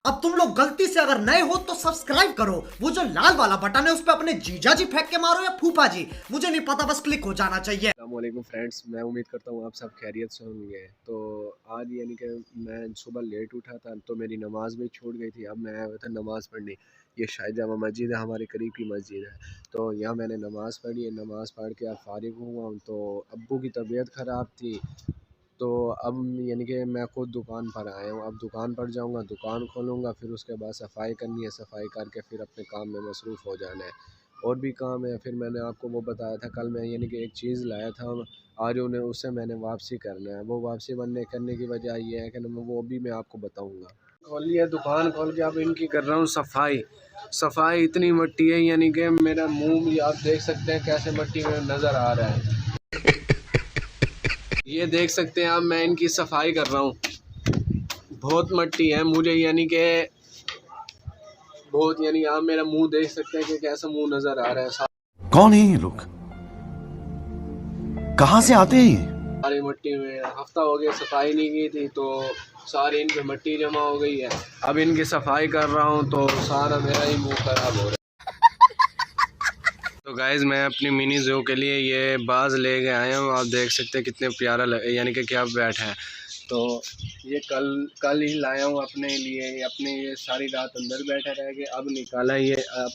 अब तुम लोग गलती से अगर नए हो तो सब्सक्राइब करो, वो जो लाल वाला बटन है उस पर अपने जीजा जी फेंक के मारो या फूफा जी, मुझे नहीं पता, बस क्लिक हो जाना चाहिए। अस्सलामुअलैकुम फ्रेंड्स, मैं उम्मीद करता हूँ आप सब खैरियत से होंगे। तो आज यानी कि मैं सुबह लेट उठा था तो मेरी नमाज़ भी छूट गई थी। अब मैं आया हुआ था नमाज़ पढ़ने। ये शायद जामा मस्जिद है, हमारे करीब की मस्जिद है। तो यहाँ मैंने नमाज़ पढ़ी है। नमाज़ पढ़ के अब फ़ारिग हुआ हूँ। तो अब्बू की तबीयत ख़राब थी, तो अब यानी कि मैं खुद दुकान पर आया हूँ। अब दुकान पर जाऊँगा, दुकान खोलूँगा, फिर उसके बाद सफाई करनी है। सफाई करके फिर अपने काम में मसरूफ़ हो जाना है। और भी काम है। फिर मैंने आपको वो बताया था कल, मैं यानी कि एक चीज़ लाया था, आज उन्हें उससे मैंने वापसी करना है। वो वापसी करने की वजह ये है कि वो भी मैं आपको बताऊँगा। खोल लिया दुकान, खोल के अब इनकी कर रहा हूँ सफाई। सफाई इतनी मट्टी है, यानी कि मेरा मुँह भी आप देख सकते हैं कैसे मट्टी में नज़र आ रहा है। ये देख सकते हैं आप, मैं इनकी सफाई कर रहा हूँ। बहुत मट्टी है मुझे, यानी कि बहुत, यानी आप मेरा मुंह देख सकते हैं कि कैसा मुंह नजर आ रहा है। कौन है ये लोग, कहाँ से आते हैं ये? सारी मट्टी में हफ्ता हो गया सफाई नहीं की थी, तो सारी इन पे मट्टी जमा हो गई है। अब इनकी सफाई कर रहा हूँ तो सारा मेरा ही मुंह खराब हो रहा है। तो गाइज़, मैं अपनी मिनी ज़ू के लिए ये बाज ले के आया हूँ। आप देख सकते हैं कितने प्यारा यानी कि क्या बैठा है। तो ये कल ही लाया हूँ अपने लिए। अपने ये सारी रात अंदर बैठा रह गया, अब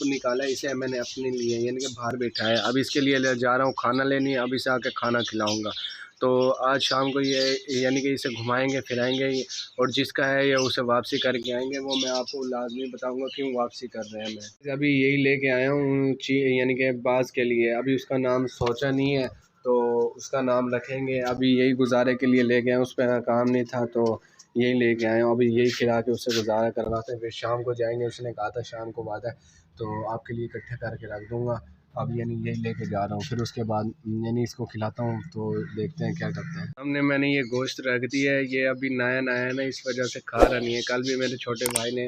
निकाला इसे मैंने अपने लिए, यानी कि बाहर बैठा है। अब इसके लिए ले जा रहा हूँ खाना लेने, अब इसे आके खाना खिलाऊँगा। तो आज शाम को ये यानी कि इसे घुमाएंगे फिराएंगे, और जिसका है ये उसे वापसी करके आएंगे। वो मैं आपको लाजमी बताऊंगा क्यों वापसी कर रहे हैं। मैं अभी यही लेके आया हूँ यानी कि बाज के लिए। अभी उसका नाम सोचा नहीं है, तो उसका नाम रखेंगे। अभी यही गुजारे के लिए ले गए, उस पर काम नहीं था तो यही लेके आए हैं। अभी यही खिला के उससे गुजारा करवाते हैं, फिर शाम को जाएंगे। उसने कहा था शाम को बाद है, तो आपके लिए इकट्ठे करके रख दूँगा। अब यानी यही लेके जा रहा हूँ, फिर उसके बाद यानी इसको खिलाता हूँ, तो देखते हैं क्या करते हैं। हमने मैंने ये गोश्त रख दिया है। ये अभी नया नया है ना, इस वजह से खा रहा नहीं है। कल भी मेरे छोटे भाई ने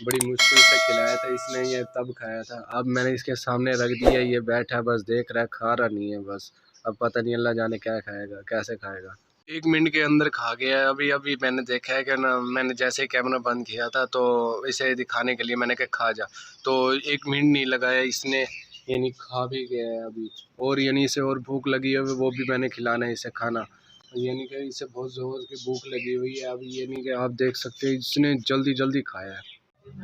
बड़ी मुश्किल से खिलाया था, इसने ये तब खाया था। अब मैंने इसके सामने रख दिया, ये बैठा बस देख रहा है, खा रहा नहीं है बस। अब पता नहीं अल्लाह जाने क्या खाएगा, कैसे खाएगा। 1 मिनट के अंदर खा गया है। अभी अभी मैंने देखा है कि ना, मैंने जैसे ही कैमरा बंद किया था तो इसे दिखाने के लिए मैंने कहा खा जा, तो 1 मिनट नहीं लगाया इसने, यानी खा भी गया है अभी। और यानी इसे और भूख लगी है, वो भी मैंने खिलाना है इसे खाना, यानी कि इसे बहुत ज़ोर की भूख लगी हुई है। अभी यानी कि आप देख सकते हैं इसने जल्दी जल्दी खाया है।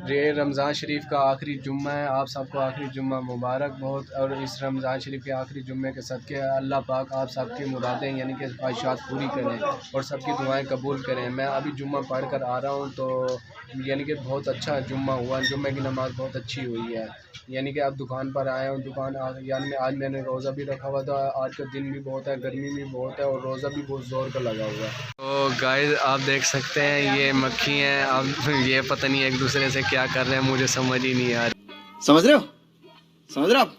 ये रमज़ान शरीफ का आखिरी जुम्मा है। आप सबको आखिरी जुम्मा मुबारक बहुत। और इस रमज़ान शरीफ के आखिरी जुम्मे के सदके अल्लाह पाक आप सबकी मुरादें यानी कि ख्वाहिशात पूरी करें और सबकी दुआएं कबूल करें। मैं अभी जुम्मा पढ़ कर आ रहा हूँ, तो यानी कि बहुत अच्छा जुम्मा हुआ। जुम्मे की नमाज़ बहुत अच्छी हुई है। यानी कि अब दुकान पर आया हूँ। यानी आज मैंने रोज़ा भी रखा हुआ था। आज का दिन भी बहुत है, गर्मी भी बहुत है, और रोज़ा भी बहुत ज़ोर का लगा हुआ है। तो गाइस, आप देख सकते हैं ये मक्खी हैं। अब ये पता नहीं एक दूसरे से क्या कर रहे हैं, मुझे समझ ही नहीं आ रही। समझ रहे हो, समझ रहे हो आप,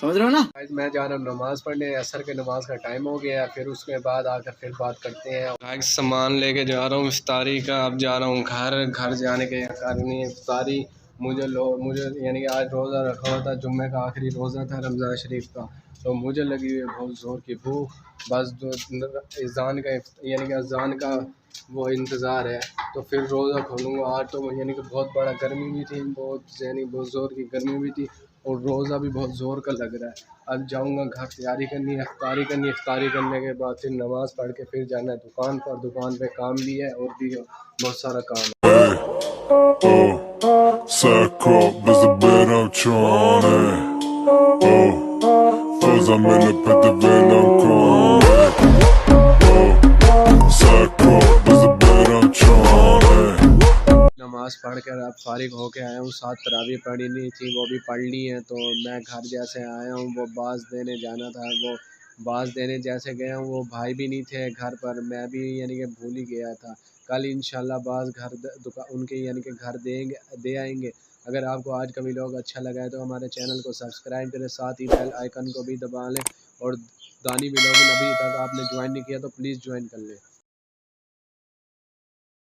समझ रहे हो ना। गाइस, मैं जा रहा हूँ नमाज़ पढ़ने। असर के नमाज का टाइम हो गया है, फिर उसके बाद आकर फिर बात करते हैं। गाइस, सामान लेके जा रहा हूँ इफ्तारी का। अब जा रहा हूँ घर जाने के करनी है इफ्तारी। मुझे यानी कि आज रोज़ा रखा हुआ था, जुम्मे का आखिरी रोज़ा था रमज़ान शरीफ का। तो मुझे लगी हुई है बहुत ज़ोर की भूख। बस जो अज़ान का यानी कि अज़ान का वो इंतज़ार है, तो फिर रोज़ा खोलूँगा। आज तो यानी कि बहुत बड़ा गर्मी भी थी, बहुत ज़ोर की गर्मी भी थी, और रोज़ा भी बहुत ज़ोर का लग रहा है। अब जाऊँगा घर, तैयारी करनी है, इफ्तारी करनी है। इफ्तारी करने के बाद फिर नमाज़ पढ़ के फिर जाना है दुकान पर। दुकान पे काम भी है और भी बहुत सारा काम है। Sack up, bez beračone. Foza mene pede velam kone. Sack up, bez beračone. नमाज़ पढ़ कर अब फारिग होके आया हूँ। 7 तरावी पढ़ी नहीं थी, वो भी पढ़ ली है। तो मैं घर जैसे आया हूँ, वो बाज़ देने जाना था। वो बाज़ देने जैसे गया हूँ, वो भाई भी नहीं थे घर पर, मैं भी यानी कि भूल ही गया था। कल इंशाल्लाह बाज़ उनके यानी कि घर दे आएंगे। अगर आपको आज का व्लॉग अच्छा लगा है तो हमारे चैनल को सब्सक्राइब करें, साथ ही बेल आइकन को भी दबा लें। और दानी व्लॉग अभी तक आपने ज्वाइन नहीं किया तो प्लीज़ ज्वाइन कर लें।